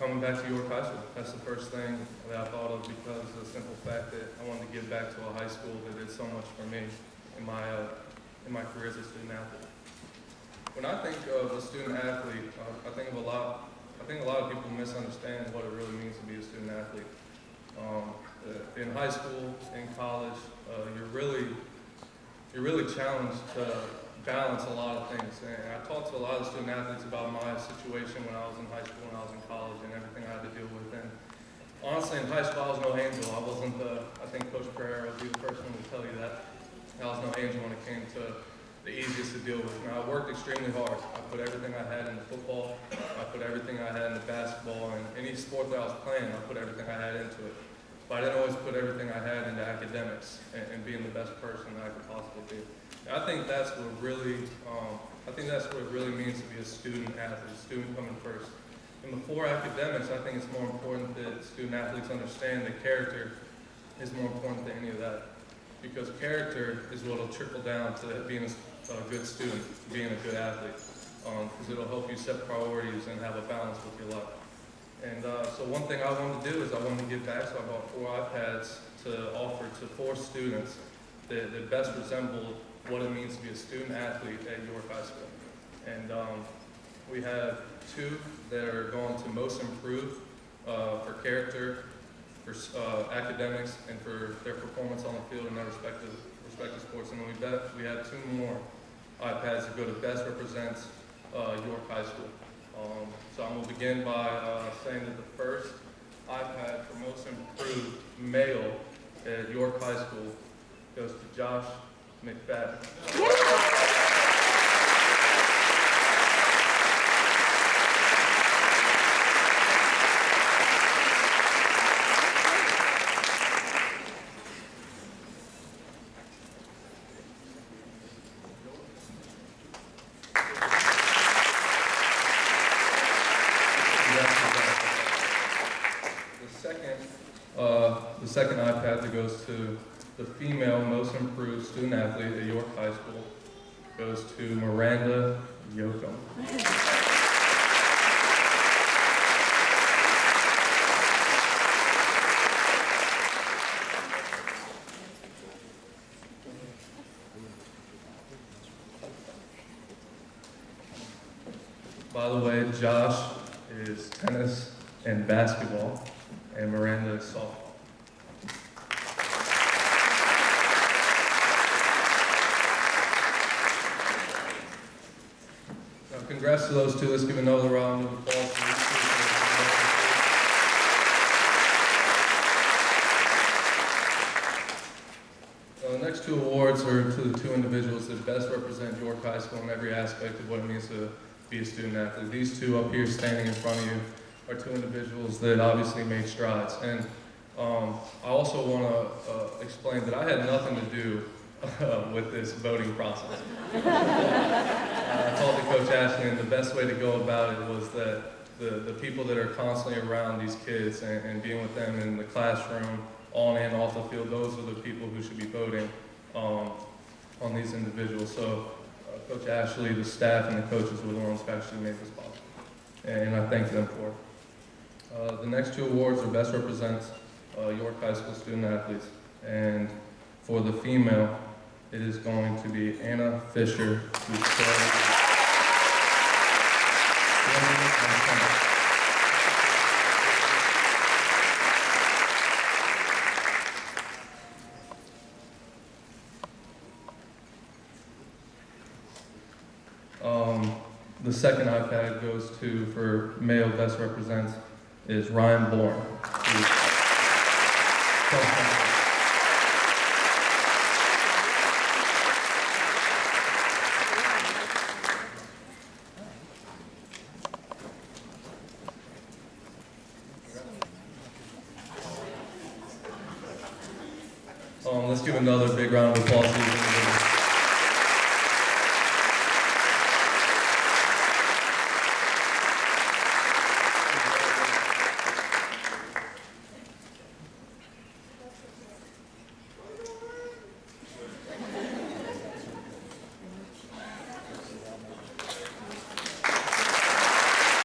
coming back to York High School. That's the first thing that I thought of because of the simple fact that I wanted to give back to a high school that did so much for me in my career as a student athlete. When I think of a student athlete, I think a lot of people misunderstand what it really means to be a student athlete. In high school, in college, you're really challenged to balance a lot of things. And I talked to a lot of student athletes about my situation when I was in high school and I was in college and everything I had to deal with. And honestly, in high school, I was no angel. I wasn't I think Coach Pereira would be the first one to tell you that. I was no angel when it came to the easiest to deal with. Now, I worked extremely hard. I put everything I had into football. I put everything I had into basketball. And any sport that I was playing, I put everything I had into it. But I didn't always put everything I had into academics and being the best person that I could possibly be. And I think that's what it really means to be a student athlete, a student coming first. And before academics, I think it's more important that student athletes understand that character is more important than any of that. Because character is what will trickle down to being a good student, being a good athlete. Because it'll help you set priorities and have a balance with your life. And so one thing I wanted to do is I wanted to give back, so I bought 4 iPads to offer to 4 students that best resemble what it means to be a student athlete at York High School. And we have 2 that are going to most improve for character, for academics, and for their performance on the field in their respective sports. And then we have 2 more iPads that go to best represents York High School. So I'm going to begin by saying that the first iPad for most improved male at York High School goes to Josh McFadden. The second iPad that goes to the female most improved student athlete at York High School goes to Miranda Yoakum. By the way, Josh is tennis and basketball, and Miranda is softball. Congrats to those 2. Let's give another round of applause for these 2. The next 2 awards are to the 2 individuals that best represent York High School in every aspect of what it means to be a student athlete. These 2 up here standing in front of you are 2 individuals that obviously made strides. And I also want to explain that I had nothing to do with this voting process. I told Coach Ashley, and the best way to go about it was that the people that are constantly around these kids and being with them in the classroom, on and off the field, those are the people who should be voting on these individuals. So Coach Ashley, the staff, and the coaches were the ones who actually made this possible. And I thank them for it. The next 2 awards are best represents York High School student athletes. And for the female, it is going to be Anna Fisher, who the second iPad goes to, for male best represents, is Ryan Bourne. Let's give another big round of applause to these individuals.